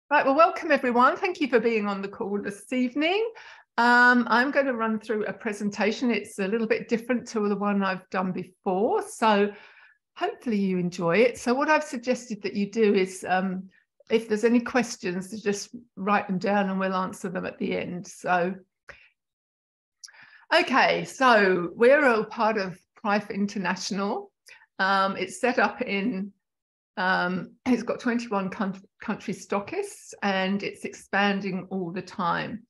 Right, well, welcome everyone. Thank you for being on the call this evening. I'm going to run through a presentation. It's a little bit different to the one I've done before, so hopefully you enjoy it. So what I've suggested that you do is, if there's any questions, to just write them down and we'll answer them at the end. So, okay, so we're a part of Prife International. It's set up in it's got 21 country stockists and it's expanding all the time.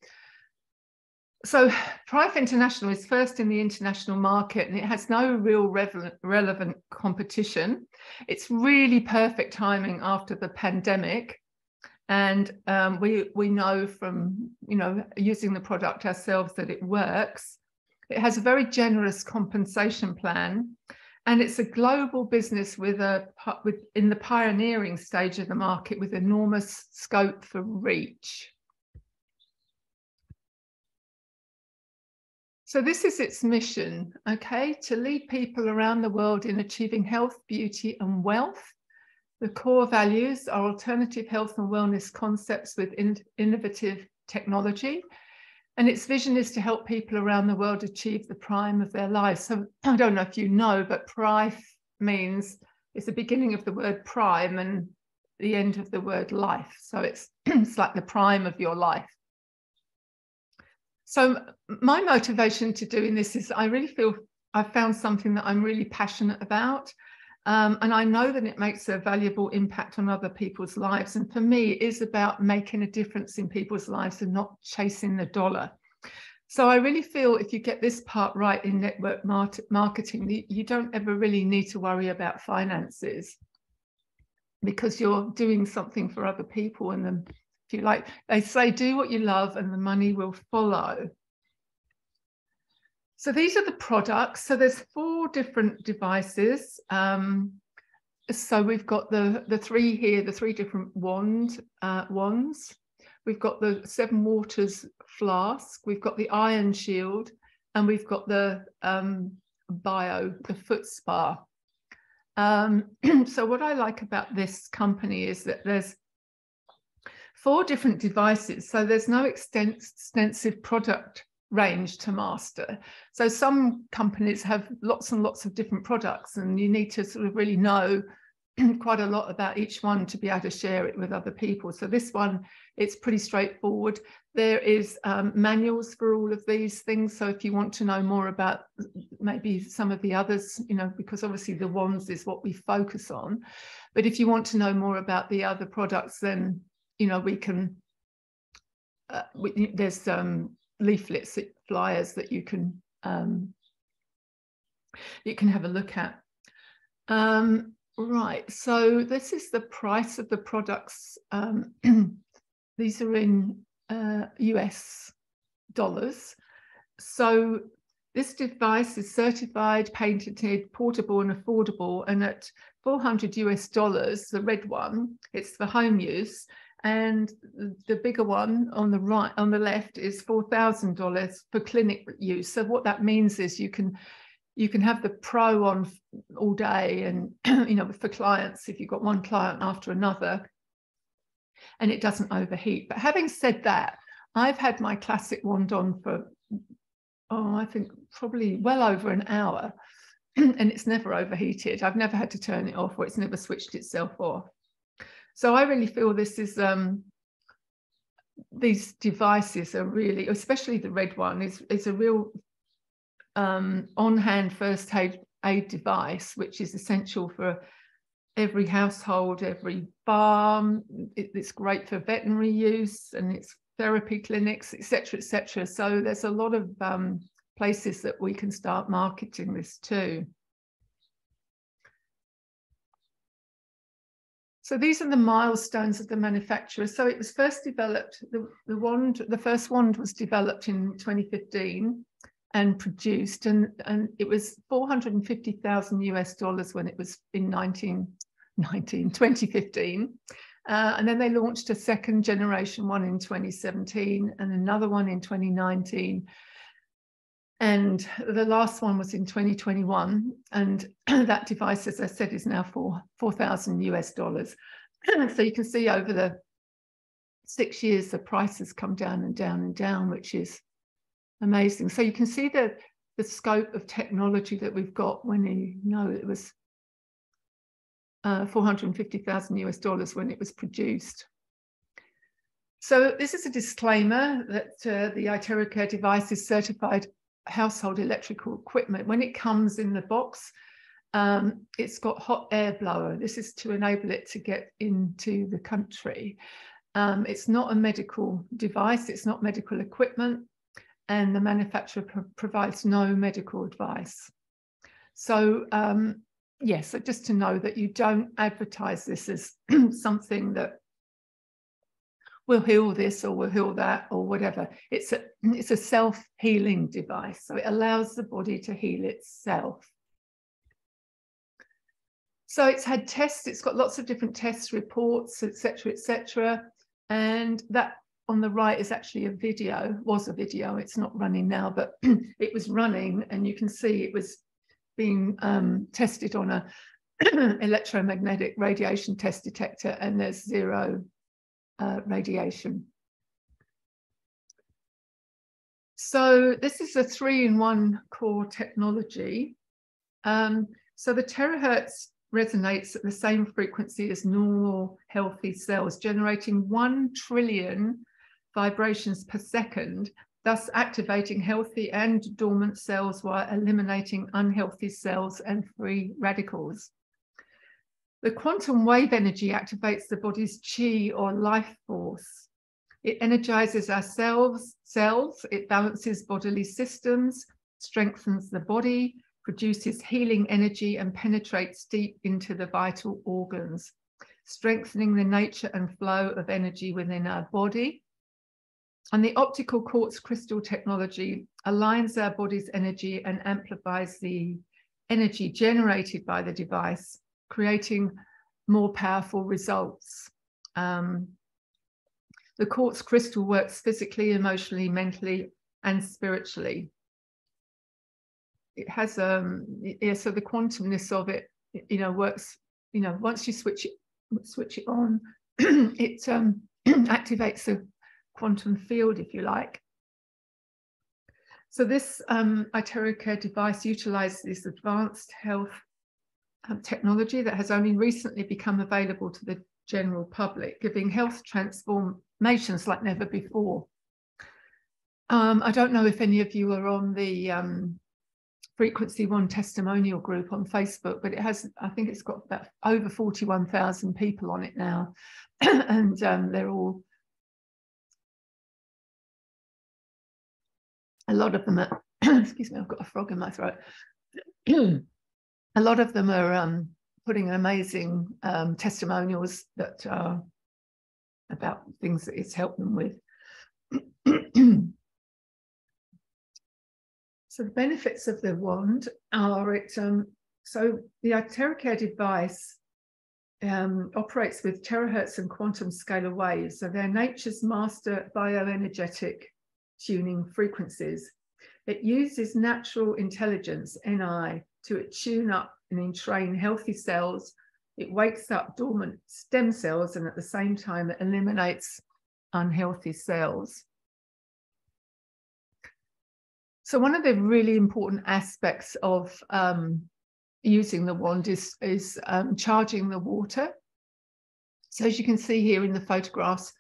So Prife International is first in the international market and it has no real relevant competition. It's really perfect timing after the pandemic. And we know from, using the product ourselves that it works. It has a very generous compensation plan. And it's a global business in the pioneering stage of the market with enormous scope for reach. So this is its mission, okay, to lead people around the world in achieving health, beauty, and wealth. The core values are alternative health and wellness concepts with innovative technology. And its vision is to help people around the world achieve the prime of their lives. So I don't know if you know, but Prife means it's the beginning of the word prime and the end of the word life. So it's like the prime of your life. So my motivation to doing this is I really feel I've found something that I'm really passionate about. And I know that it makes a valuable impact on other people's lives. And for me, it is about making a difference in people's lives and not chasing the dollar. So I really feel if you get this part right in network marketing, you don't ever really need to worry about finances because you're doing something for other people. And then, if you like, they say, do what you love and the money will follow. So these are the products. So there's 4 different devices. So we've got the 3 here, the 3 different wands. We've got the 7 Waters flask. We've got the Iron Shield, and we've got the the foot spa. So what I like about this company is that there's 4 different devices. So there's no extensive product range to master. So some companies have lots and lots of different products and you need to sort of really know quite a lot about each one to be able to share it with other people. So this one, it's pretty straightforward. There is manuals for all of these things. So if you want to know more about maybe some of the others, because obviously the wands is what we focus on. But if you want to know more about the other products, then, we can, there's leaflets, flyers that you can have a look at. Right, so this is the price of the products. These are in US dollars. So this device is certified, patented, portable and affordable, and at $400 US, the red one, it's for home use. And the bigger one on the right, on the left, is $4,000 for clinic use. So what that means is you can have the Pro on all day, and for clients, if you've got one client after another, and it doesn't overheat. But having said that, I've had my classic wand on for I think probably well over an hour, and it's never overheated. I've never had to turn it off, or it's never switched itself off. So I really feel this is, these devices are really, especially the red one, is a real on-hand first aid device, which is essential for every household, every farm. It's great for veterinary use, and it's therapy clinics, etc., etc. So there's a lot of places that we can start marketing this to. So these are the milestones of the manufacturer. So it was first developed, the first wand was developed in 2015 and produced, and it was $450,000 US when it was in 2015. And then they launched a second generation one in 2017 and another one in 2019. And the last one was in 2021. And that device, as I said, is now for $4,000 US. So you can see over 6 years, the price has come down and down and down, which is amazing. So you can see the scope of technology that we've got when you know it was $450,000 when it was produced. So this is a disclaimer that the iTeracare device is certified household electrical equipment. When it comes in the box, it's got hot air blower. This is to enable it to get into the country. It's not a medical device, it's not medical equipment, and the manufacturer provides no medical advice. So yes, so just to know that you don't advertise this as something that will heal this or will heal that or whatever. It's a self-healing device, so it allows the body to heal itself. So it's had tests, it's got lots of different test reports, etc., etc. And that on the right is actually a video, was a video, it's not running now, but it was running, and you can see it was being tested on a electromagnetic radiation test detector, and there's zero radiation. So this is a 3-in-1 core technology. So the terahertz resonates at the same frequency as normal healthy cells, generating 1 trillion vibrations per second, thus activating healthy and dormant cells while eliminating unhealthy cells and free radicals. The quantum wave energy activates the body's chi or life force. It energizes our cells, it balances bodily systems, strengthens the body, produces healing energy, and penetrates deep into the vital organs, strengthening the nature and flow of energy within our body. And the optical quartz crystal technology aligns our body's energy and amplifies the energy generated by the device, creating more powerful results. The quartz crystal works physically, emotionally, mentally, and spiritually. It has so the quantumness of it, works. Once you switch it on, it activates the quantum field, if you like. So this iTeracare device utilizes this advanced health technology that has only recently become available to the general public, giving health transformations like never before. I don't know if any of you are on the Frequency One testimonial group on Facebook, but it has, I think it's got about over 41,000 people on it now. And they're all, a lot of them are, excuse me, I've got a frog in my throat. A lot of them are putting amazing testimonials that are about things that it's helped them with. So the benefits of the wand are so the iTeracare device operates with terahertz and quantum scalar waves. So they're nature's master bioenergetic tuning frequencies. It uses natural intelligence, NI, to tune up and entrain healthy cells. It wakes up dormant stem cells, and at the same time it eliminates unhealthy cells. So one of the really important aspects of using the wand is charging the water. So as you can see here in the photographs,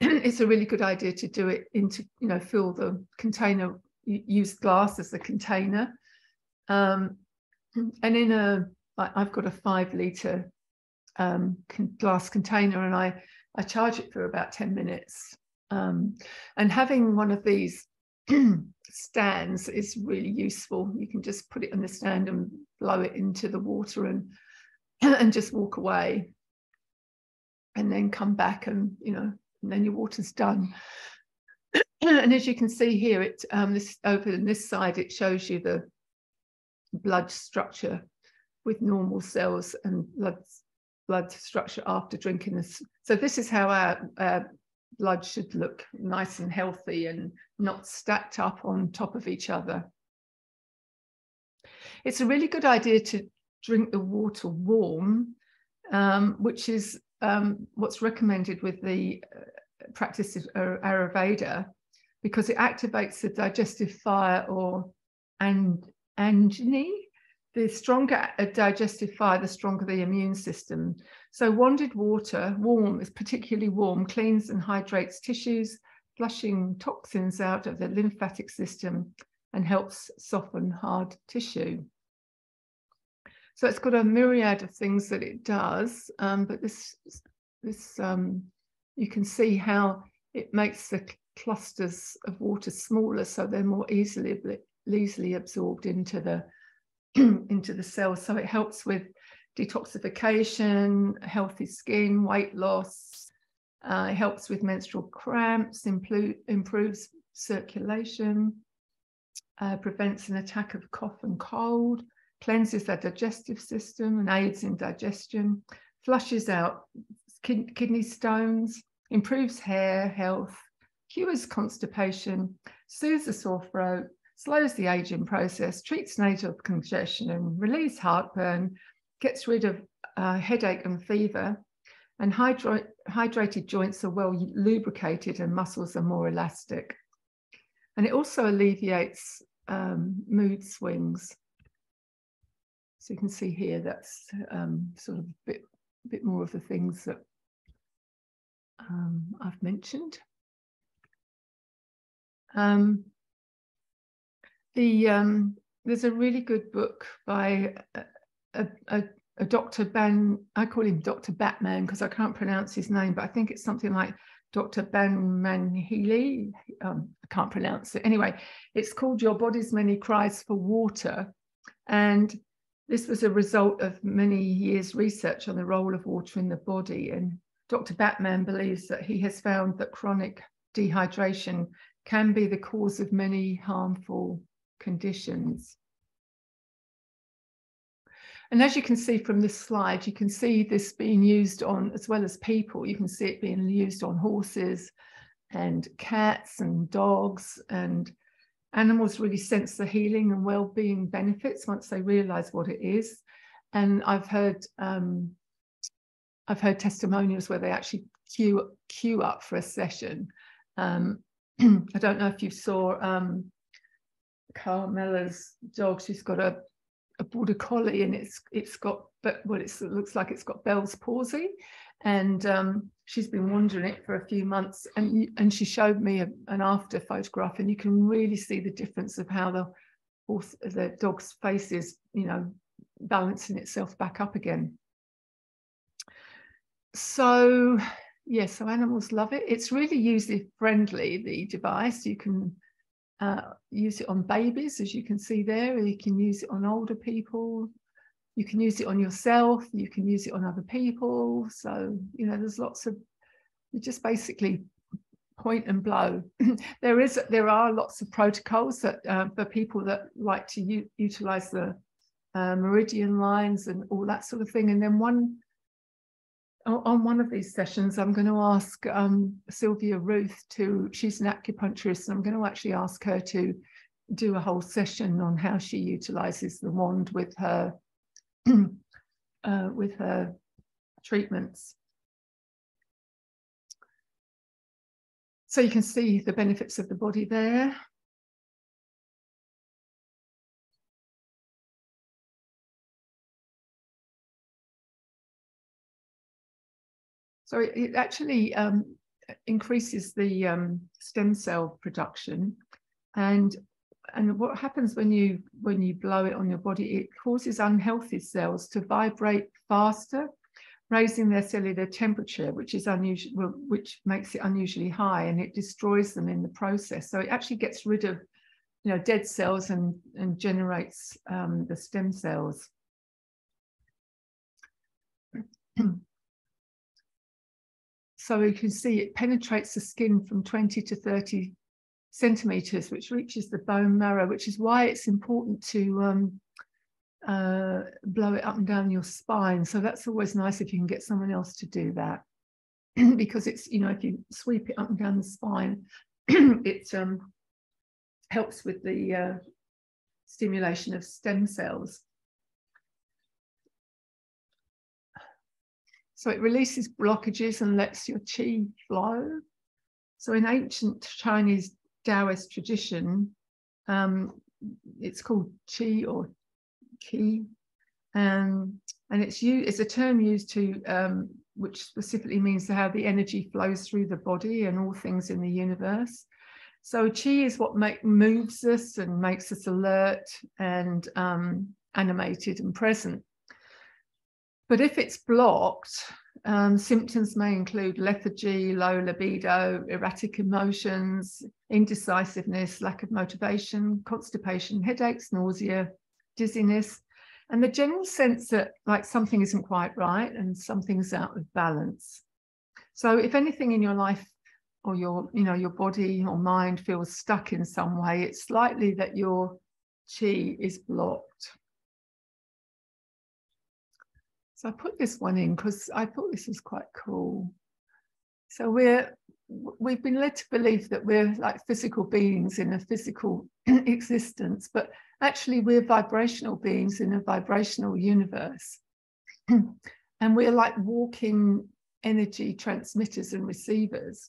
it's a really good idea to do it into, fill the container, use glass as the container. And in I've got a 5-litre glass container, and I charge it for about 10 minutes. And having one of these stands is really useful. You can just put it on the stand and blow it into the water and just walk away, and then come back, and and then your water's done. And as you can see here, it this over on this side, it shows you the blood structure with normal cells and blood structure after drinking this. So this is how our blood should look, nice and healthy and not stacked up on top of each other. It's a really good idea to drink the water warm, which is what's recommended with the practice Ayurveda, because it activates the digestive fire, or angini. The stronger a digestive fire, the stronger the immune system. So wanded water, warm, is particularly warm, cleans and hydrates tissues, flushing toxins out of the lymphatic system and helps soften hard tissue. So it's got a myriad of things that it does, but this you can see how it makes the clusters of water smaller, so they're more easily absorbed into the cells. So it helps with detoxification, healthy skin, weight loss. It helps with menstrual cramps, improves circulation, prevents an attack of cough and cold, cleanses the digestive system and aids in digestion, flushes out kidney stones, improves hair health, cures constipation, soothes the sore throat, slows the aging process, treats nasal congestion, relieves heartburn, gets rid of headache and fever, and hydrated joints are well lubricated and muscles are more elastic. And it also alleviates mood swings. So you can see here that's sort of a bit more of the things that I've mentioned. There's a really good book by a Dr. I call him Dr. Batman because I can't pronounce his name, but I think it's something like Dr. Banmanhili. I can't pronounce it. Anyway, it's called Your Body's Many Cries for Water. And this was a result of many years' research on the role of water in the body. And Dr. Batman believes that he has found that chronic dehydration can be the cause of many harmful conditions. And as you can see from this slide, you can see this being used on, as well as people, you can see it being used on horses and cats and dogs, and animals really sense the healing and well-being benefits once they realize what it is. And I've heard testimonials where they actually queue up for a session. I don't know if you saw Carmela's dog. She's got a border collie, and it's got, but well, it looks like it's got Bell's palsy, and she's been wandering it for a few months, and she showed me an after photograph, and you can really see the difference of how the dog's face is, you know, balancing itself back up again. So yeah, so animals love it. It's really user friendly, the device. You can use it on babies, as you can see there. You can use it on older people. You can use it on yourself. You can use it on other people. So, you know, there's lots of, you just basically point and blow. There are lots of protocols that for people that like to utilize the meridian lines and all that sort of thing. And then on one of these sessions, I'm going to ask Sylvia Ruth she's an acupuncturist, and I'm going to actually ask her to do a whole session on how she utilizes the wand with her treatments. So you can see the benefits of the body there. So it actually increases the stem cell production, and what happens when you blow it on your body, it causes unhealthy cells to vibrate faster, raising their cellular temperature, which is unusual, which makes it unusually high, and it destroys them in the process. So it actually gets rid of, you know, dead cells and generates the stem cells. So you can see it penetrates the skin from 20 to 30 centimeters, which reaches the bone marrow, which is why it's important to blow it up and down your spine. So that's always nice if you can get someone else to do that, because it's, you know, if you sweep it up and down the spine, it helps with the stimulation of stem cells. So it releases blockages and lets your chi flow. So in ancient Chinese Taoist tradition, it's called qi or qi, and it's a term used to which specifically means how the energy flows through the body and all things in the universe. So qi is what moves us and makes us alert and animated and present. But if it's blocked, symptoms may include lethargy, low libido, erratic emotions, indecisiveness, lack of motivation, constipation, headaches, nausea, dizziness, and the general sense that like something isn't quite right and something's out of balance. So if anything in your life or your body or mind feels stuck in some way, it's likely that your qi is blocked. So I put this one in because I thought this was quite cool. So we've been led to believe that we're like physical beings in a physical existence, but actually we're vibrational beings in a vibrational universe. And we're like walking energy transmitters and receivers.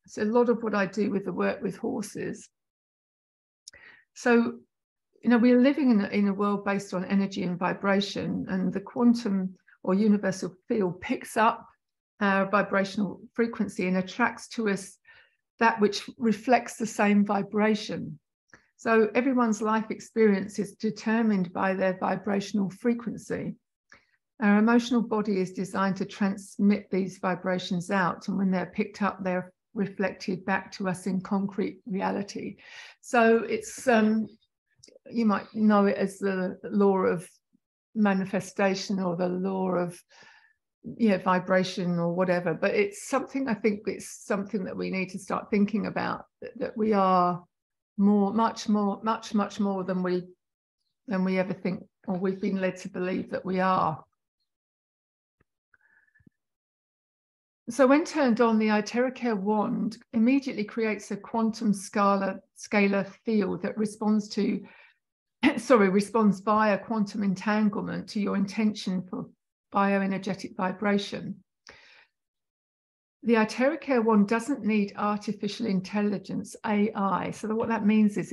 So a lot of what I do with the work with horses. So we're living in a world based on energy and vibration, and the quantum or universal field picks up our vibrational frequency and attracts to us that which reflects the same vibration. So everyone's life experience is determined by their vibrational frequency. Our emotional body is designed to transmit these vibrations out, and when they're picked up, they're reflected back to us in concrete reality. So it's you might know it as the law of manifestation or the law of vibration or whatever, but it's something, I think it's something that we need to start thinking about, that we are much more than we ever think, or we've been led to believe that we are. So when turned on, the iTeracare wand immediately creates a quantum scalar field that responds via quantum entanglement to your intention for bioenergetic vibration. The iTeracare wand doesn't need artificial intelligence, AI. So what that means is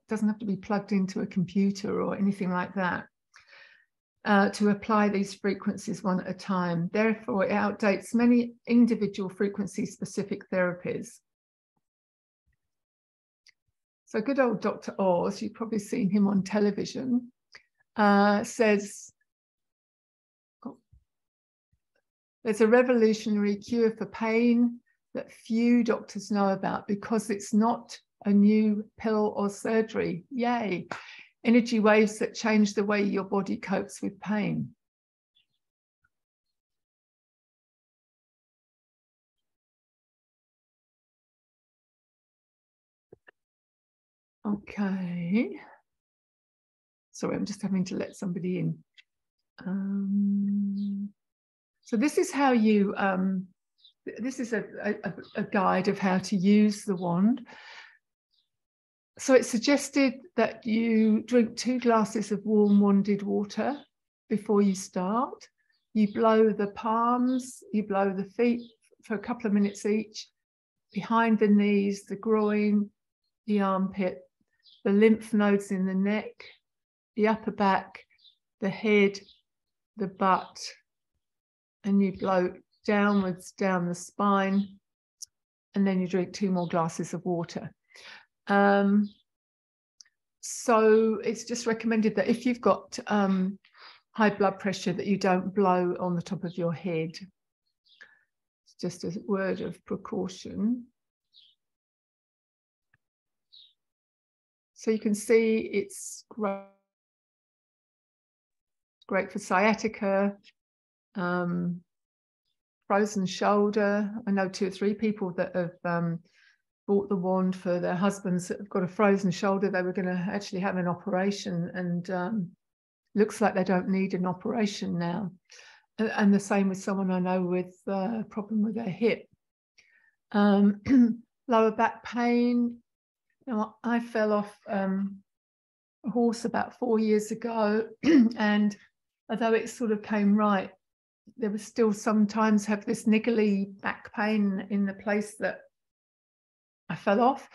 doesn't have to be plugged into a computer or anything like that to apply these frequencies one at a time. Therefore, it outdates many individual frequency-specific therapies. So good old Dr. Oz, you've probably seen him on television, says, there's a revolutionary cure for pain that few doctors know about because it's not a new pill or surgery. Yay. Energy waves that change the way your body copes with pain. Okay. Sorry, I'm just having to let somebody in. So this is how you, this is a guide of how to use the wand. So it's suggested that you drink 2 glasses of warm wanded water before you start. You blow the palms, you blow the feet for a couple of minutes each, behind the knees, the groin, the armpit, the lymph nodes in the neck, the upper back, the head, the butt, and you blow downwards down the spine, and then you drink 2 more glasses of water. So it's just recommended that if you've got high blood pressure, that you don't blow on the top of your head. It's just a word of precaution. So you can see it's great for sciatica, frozen shoulder. I know 2 or 3 people that have bought the wand for their husbands that have got a frozen shoulder. They were going to actually have an operation, and looks like they don't need an operation now. And the same with someone I know with a problem with their hip. Lower back pain. I fell off a horse about 4 years ago, and although it sort of came right, there was still sometimes have this niggly back pain in the place that I fell off,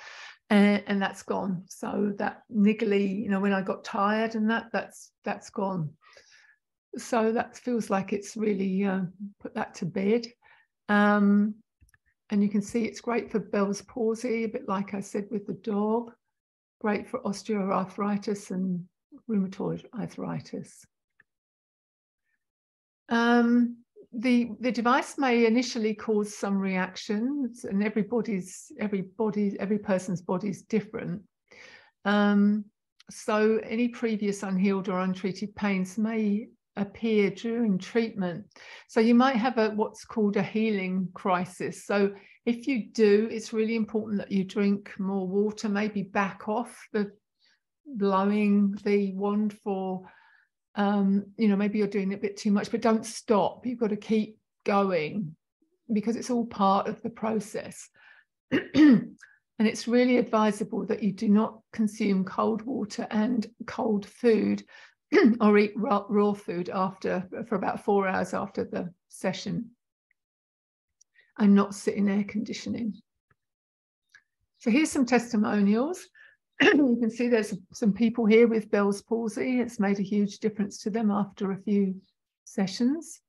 and that's gone. So that niggly, when I got tired and that's gone. So that feels like it's really put that to bed. And you can see it's great for Bell's palsy, a bit like I said with the dog. Great for osteoarthritis and rheumatoid arthritis. The device may initially cause some reactions, and every person's body is different. So any previous unhealed or untreated pains may appear during treatment. So you might have what's called a healing crisis. So if you do, it's really important that you drink more water, maybe back off the blowing the wand for, maybe you're doing it a bit too much, but don't stop. You've got to keep going because it's all part of the process. And it's really advisable that you do not consume cold water and cold food or eat raw food for about 4 hours after the session, and not sit in air conditioning. So here's some testimonials. You can see there's some people here with Bell's palsy. It's made a huge difference to them after a few sessions.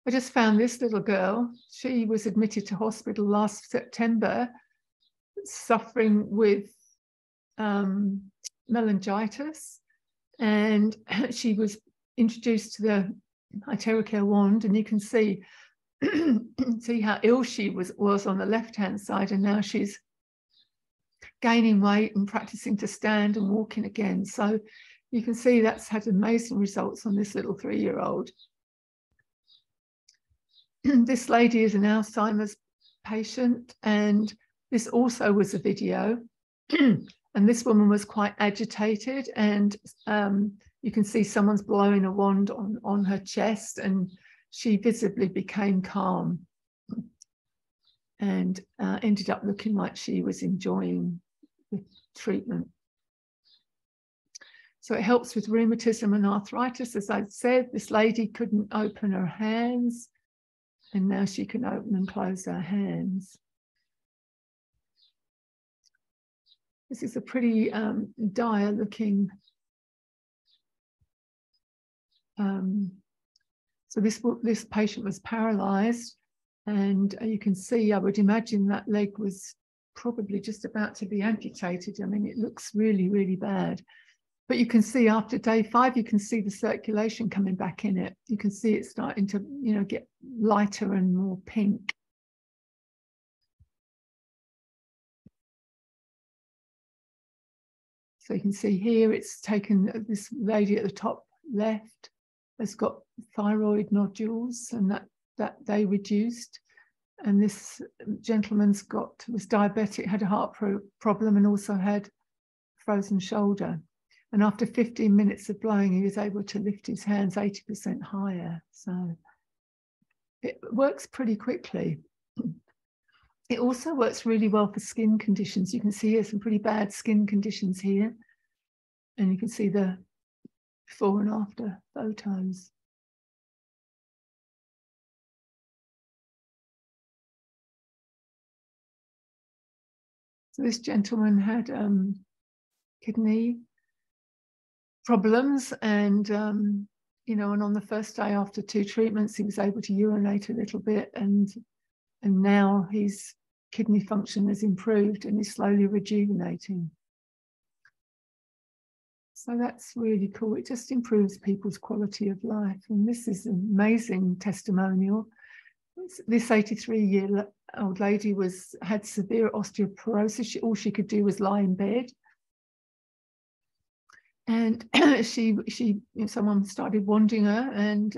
I just found this little girl. She was admitted to hospital last September, suffering with meningitis, and she was introduced to the iTeracare wand, and you can see how ill she was on the left-hand side, and now she's gaining weight and practicing to stand and walking again. So you can see that's had amazing results on this little 3-year-old. This lady is an Alzheimer's patient, and this also was a video. And this woman was quite agitated, and you can see someone's blowing a wand on her chest, and she visibly became calm and ended up looking like she was enjoying the treatment. So it helps with rheumatism and arthritis. As I said, this lady couldn't open her hands, and now she can open and close her hands. This is a pretty dire looking. So this patient was paralyzed, and you can see, I would imagine that leg was probably just about to be amputated. I mean, it looks really, really bad. But you can see after day 5, you can see the circulation coming back in it. You can see it starting to, get lighter and more pink. So you can see here, it's taken, this lady at the top left has got thyroid nodules, and that they reduced. And this gentleman's was diabetic, had a heart problem, and also had frozen shoulder. And after 15 minutes of blowing, he was able to lift his hands 80% higher. So it works pretty quickly. It also works really well for skin conditions. You can see here some pretty bad skin conditions here. And you can see the before and after photos. So this gentleman had kidney problems, and and on the first day after 2 treatments, he was able to urinate a little bit, and now his kidney function has improved and is slowly rejuvenating. So that's really cool. It just improves people's quality of life. And this is an amazing testimonial. This 83-year-old lady had severe osteoporosis. All she could do was lie in bed. And someone started wanding her, and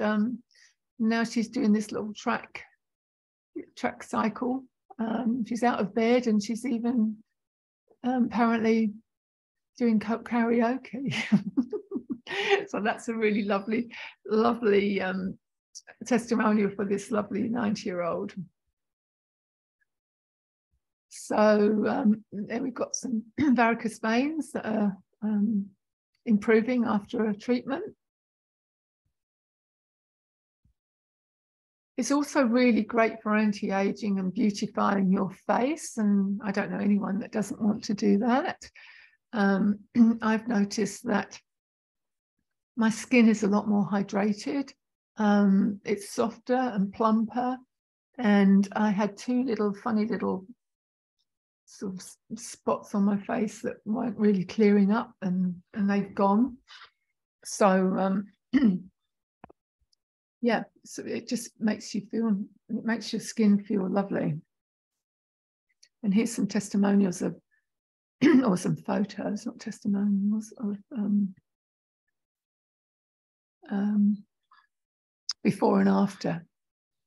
now she's doing this little track cycle. She's out of bed, and she's even apparently doing karaoke. So that's a really lovely testimonial for this lovely 90-year-old. So then we've got some varicose veins that are improving after a treatment. It's also really great for anti-aging and beautifying your face. And I don't know anyone that doesn't want to do that. I've noticed that my skin is a lot more hydrated. It's softer and plumper. And I had two funny little sort of spots on my face that weren't really clearing up, and they've gone. So yeah, so it just makes your skin feel lovely. And here's some testimonials of or some photos, not testimonials, of before and after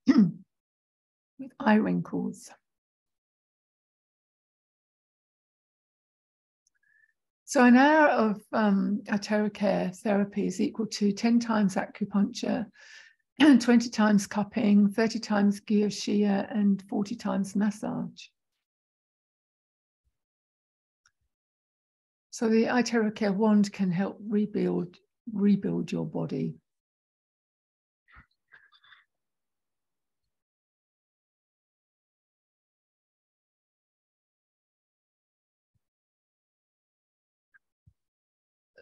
with eye wrinkles. So an hour of iTeracare therapy is equal to 10 times acupuncture, 20 times cupping, 30 times gyoshiya, and 40 times massage. So the iTeracare wand can help rebuild your body.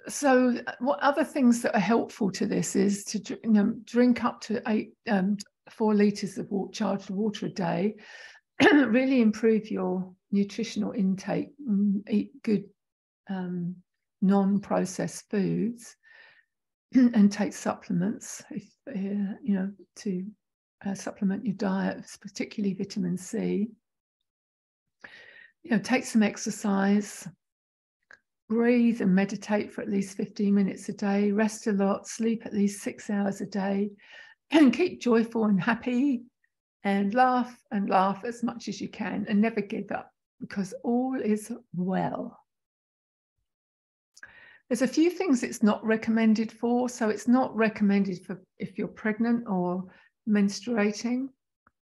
So what other things that are helpful to this is to drink up to 4 litres of charged water a day, really improve your nutritional intake, eat good non-processed foods, and take supplements to supplement your diet, particularly vitamin C. Take some exercise. Breathe and meditate for at least 15 minutes a day, rest a lot, sleep at least 6 hours a day, and keep joyful and happy, and laugh as much as you can, and never give up, because all is well. There's a few things it's not recommended for. So it's not recommended for if you're pregnant or menstruating,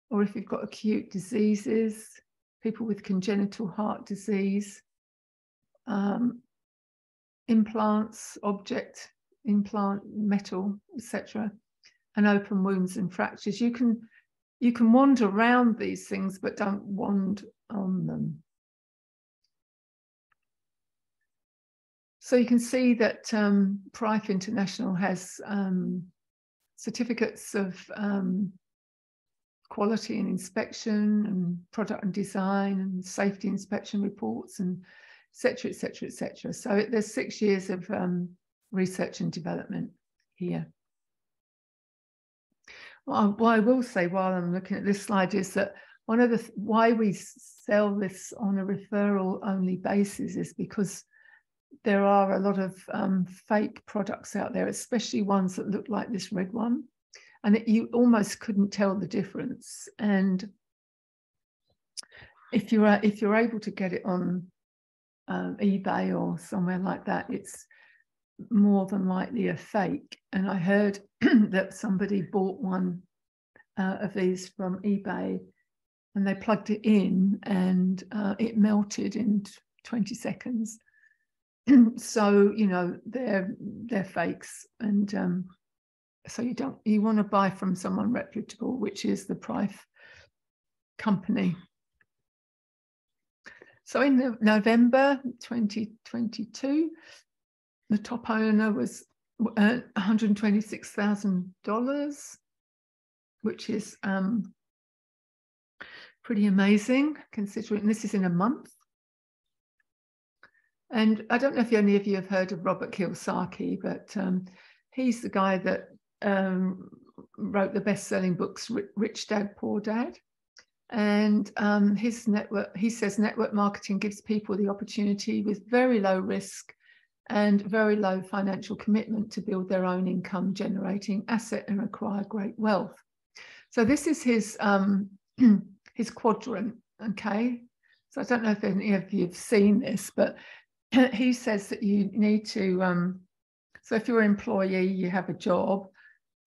or if you've got acute diseases, people with congenital heart disease, implants, implant metal, etc., and open wounds and fractures. You can wander around these things, but don't wander on them. So you can see that Prife International has certificates of quality and inspection, and product and design, and safety inspection reports, and etc., etc., etc. So there's 6 years of research and development here. What I will say while I'm looking at this slide is that one of the why we sell this on a referral only basis is because there are a lot of fake products out there, especially ones that look like this red one, and you almost couldn't tell the difference. And if you're able to get it on eBay or somewhere like that, it's more than likely a fake. And I heard that somebody bought one of these from eBay, and they plugged it in, and it melted in 20 seconds. So they're fakes, and so you want to buy from someone reputable, which is the Prife company. So in November 2022, the top owner was $126,000, which is pretty amazing considering this is in a month. And I don't know if any of you have heard of Robert Kiyosaki, but he's the guy that wrote the best-selling books, Rich Dad, Poor Dad. And he says network marketing gives people the opportunity with very low risk and very low financial commitment to build their own income generating asset and acquire great wealth. So this is his quadrant, okay? So I don't know if any of you have seen this, but he says that you need to, so if you're an employee, you have a job.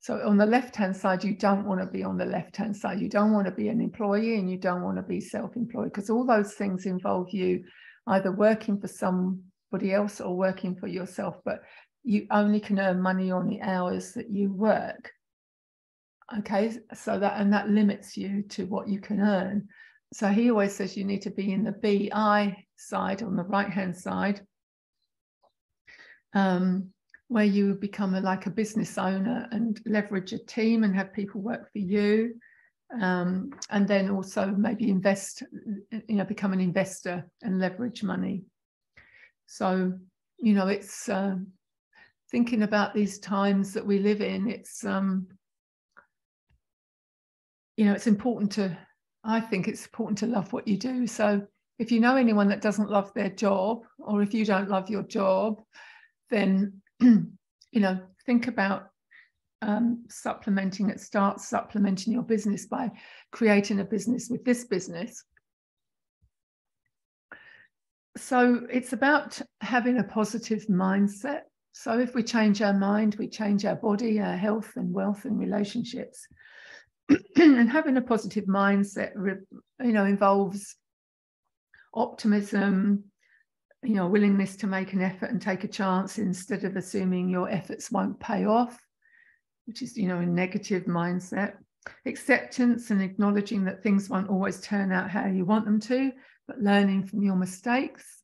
So on the left-hand side, you don't want to be on the left-hand side. You don't want to be an employee, and you don't want to be self-employed, because all those things involve you either working for somebody else or working for yourself, but you only can earn money on the hours that you work. Okay, so that limits you to what you can earn. So he always says you need to be in the BI side, on the right-hand side, where you become like a business owner and leverage a team and have people work for you. And then also maybe invest, become an investor and leverage money. So, it's thinking about these times that we live in, it's, it's important to, I think it's important to love what you do. So if you know anyone that doesn't love their job, or if you don't love your job, then, think about supplementing it. Start supplementing your business by creating a business with this business. So it's about having a positive mindset. So if we change our mind, we change our body, our health and wealth and relationships. And having a positive mindset, involves optimism, willingness to make an effort and take a chance instead of assuming your efforts won't pay off, which is, a negative mindset. Acceptance and acknowledging that things won't always turn out how you want them to, but learning from your mistakes.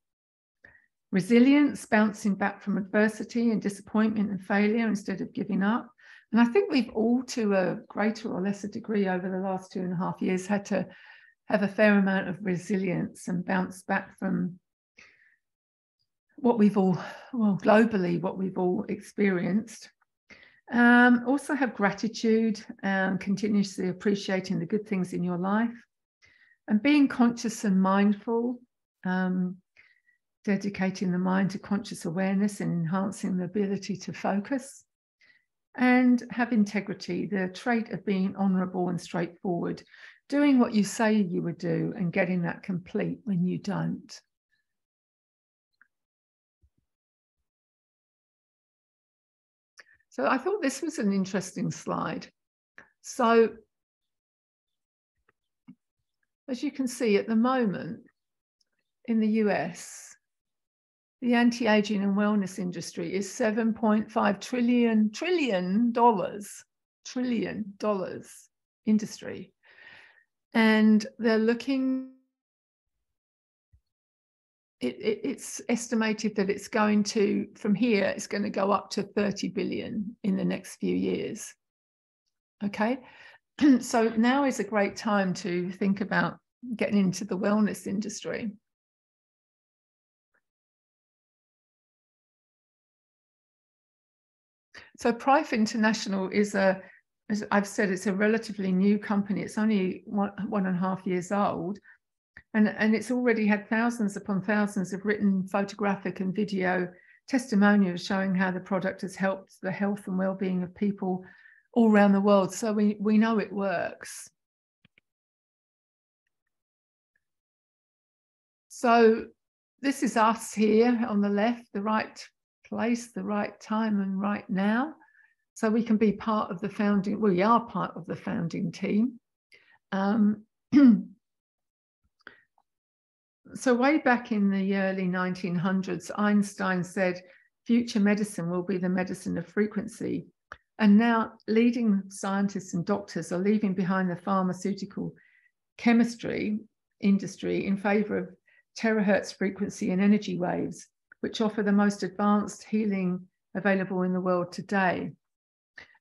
Resilience, bouncing back from adversity and disappointment and failure instead of giving up. And I think we've all, to a greater or lesser degree over the last 2.5 years, had to have a fair amount of resilience and bounce back from what we've all, globally, what we've all experienced. Also have gratitude, continuously appreciating the good things in your life, and being conscious and mindful, dedicating the mind to conscious awareness and enhancing the ability to focus, and have integrity, the trait of being honourable and straightforward, doing what you say you would do and getting that complete when you don't. So I thought this was an interesting slide. So as you can see at the moment in the US, the anti-aging and wellness industry is $7.5 trillion industry. And they're looking, it's estimated that it's going to, from here, it's going to go up to 30 billion in the next few years. Okay, so now is a great time to think about getting into the wellness industry. So Prife International is as I've said, it's a relatively new company. It's only 1.5 years old. And it's already had thousands upon thousands of written, photographic and video testimonials showing how the product has helped the health and well-being of people all around the world. So we know it works. So this is us here on the left, the right place, the right time and right now. So we can be part of the founding, we are part of the founding team. So way back in the early 1900s, Einstein said, future medicine will be the medicine of frequency. And now leading scientists and doctors are leaving behind the pharmaceutical chemistry industry in favor of terahertz frequency and energy waves, which offer the most advanced healing available in the world today.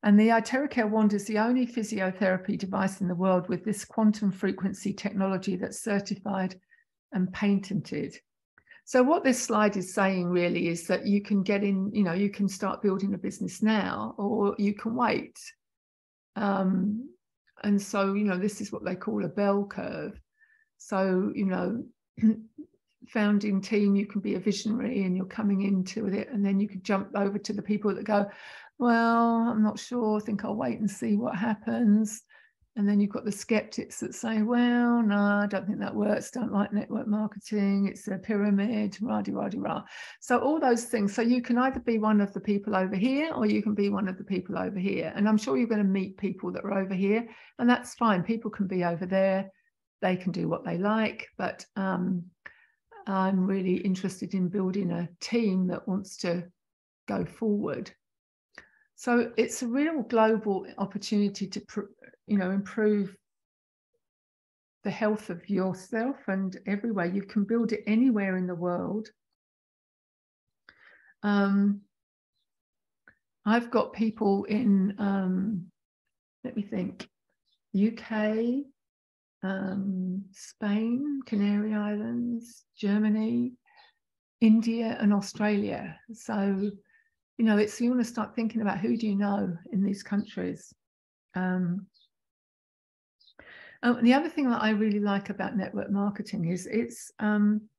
And the iTeracare wand is the only physiotherapy device in the world with this quantum frequency technology that's certified and patented. So what this slide is saying really is that you can get in, you can start building a business now, or you can wait. And so, this is what they call a bell curve. So, founding team, you can be a visionary and you're coming into it, and then you could jump over to the people that go, well, I'm not sure, I think I'll wait and see what happens. And then you've got the skeptics that say, well, no, I don't think that works, don't like network marketing, it's a pyramid, rah-de-rah-de-rah. So all those things. So you can either be one of the people over here, or you can be one of the people over here. And I'm sure you're going to meet people that are over here, and that's fine. People can be over there. They can do what they like. But I'm really interested in building a team that wants to go forward. So it's a real global opportunity to, improve the health of yourself and everywhere. You can build it anywhere in the world. I've got people in, let me think, UK, Spain, Canary Islands, Germany, India, and Australia. So, you want to start thinking about who do you know in these countries. The other thing that I really like about network marketing is it's, I'm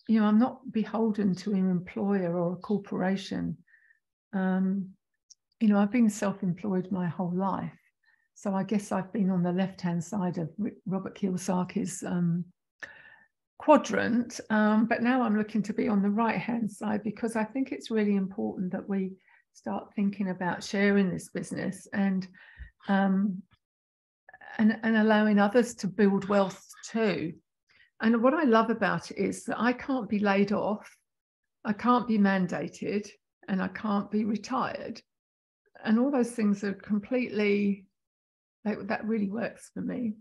not beholden to an employer or a corporation. I've been self-employed my whole life. So I guess I've been on the left-hand side of Robert Kiyosaki's quadrant, but now I'm looking to be on the right-hand side, because I think it's really important that we start thinking about sharing this business and allowing others to build wealth too. And what I love about it is that I can't be laid off, I can't be mandated, and I can't be retired. And all those things are completely, that really works for me.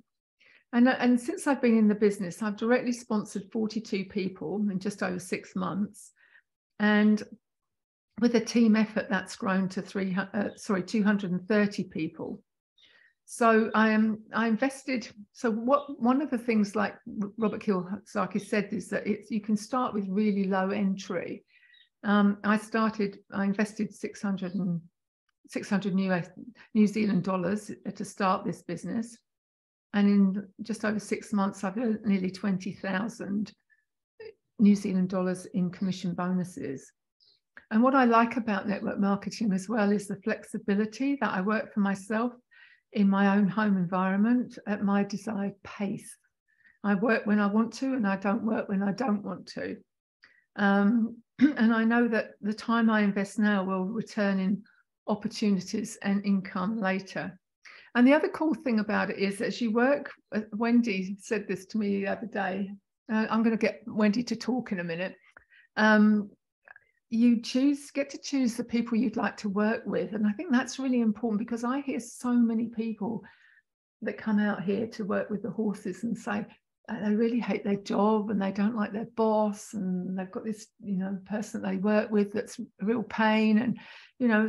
And since I've been in the business, I've directly sponsored 42 people in just over 6 months. And with a team effort, that's grown to 230 people. So I invested. So one of the things, like Robert Kiyosaki said, is that you can start with really low entry. I invested 600 New Zealand dollars to start this business. And in just over 6 months, I've earned nearly 20,000 New Zealand dollars in commission bonuses. And what I like about network marketing as well is the flexibility that I work for myself in my own home environment at my desired pace. I work when I want to, and I don't work when I don't want to. And I know that the time I invest now will return in opportunities and income later. And the other cool thing about it is, as you work, Wendy said this to me the other day, I'm going to get Wendy to talk in a minute. You get to choose the people you'd like to work with. And I think that's really important, because I hear so many people that come out here to work with the horses and say they really hate their job and they don't like their boss, and they've got this, person they work with that's a real pain. And,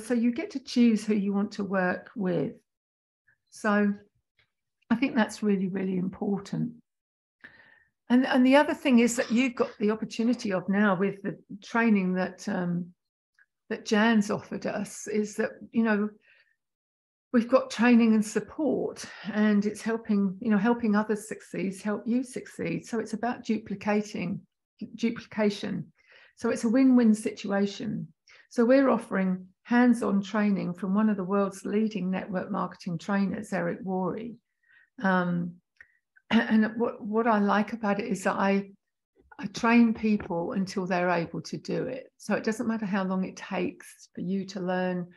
so you get to choose who you want to work with. So I think that's really, really important. And the other thing is that you've got the opportunity of now, with the training that Jan's offered us, is that, we've got training and support, and it's helping others succeed, help you succeed. So it's about duplication. So it's a win-win situation. So we're offering hands-on training from one of the world's leading network marketing trainers, Eric Worre. And what I like about it is that I train people until they're able to do it. So it doesn't matter how long it takes for you to learn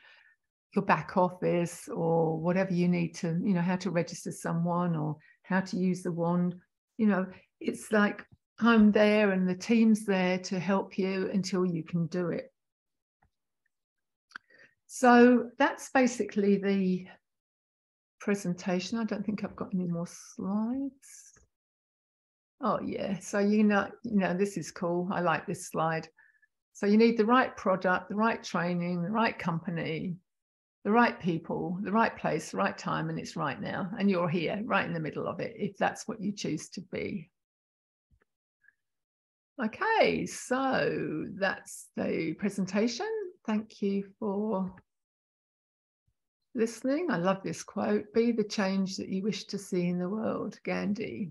your back office or whatever you need to, how to register someone or how to use the wand. It's like I'm there and the team's there to help you until you can do it. So that's basically the presentation. I don't think I've got any more slides. Oh yeah, so this is cool. I like this slide. So you need the right product, the right training, the right company, the right people, the right place, the right time, and it's right now. And you're here, right in the middle of it, if that's what you choose to be. Okay, so that's the presentation. Thank you for listening. I love this quote: "Be the change that you wish to see in the world." Gandhi.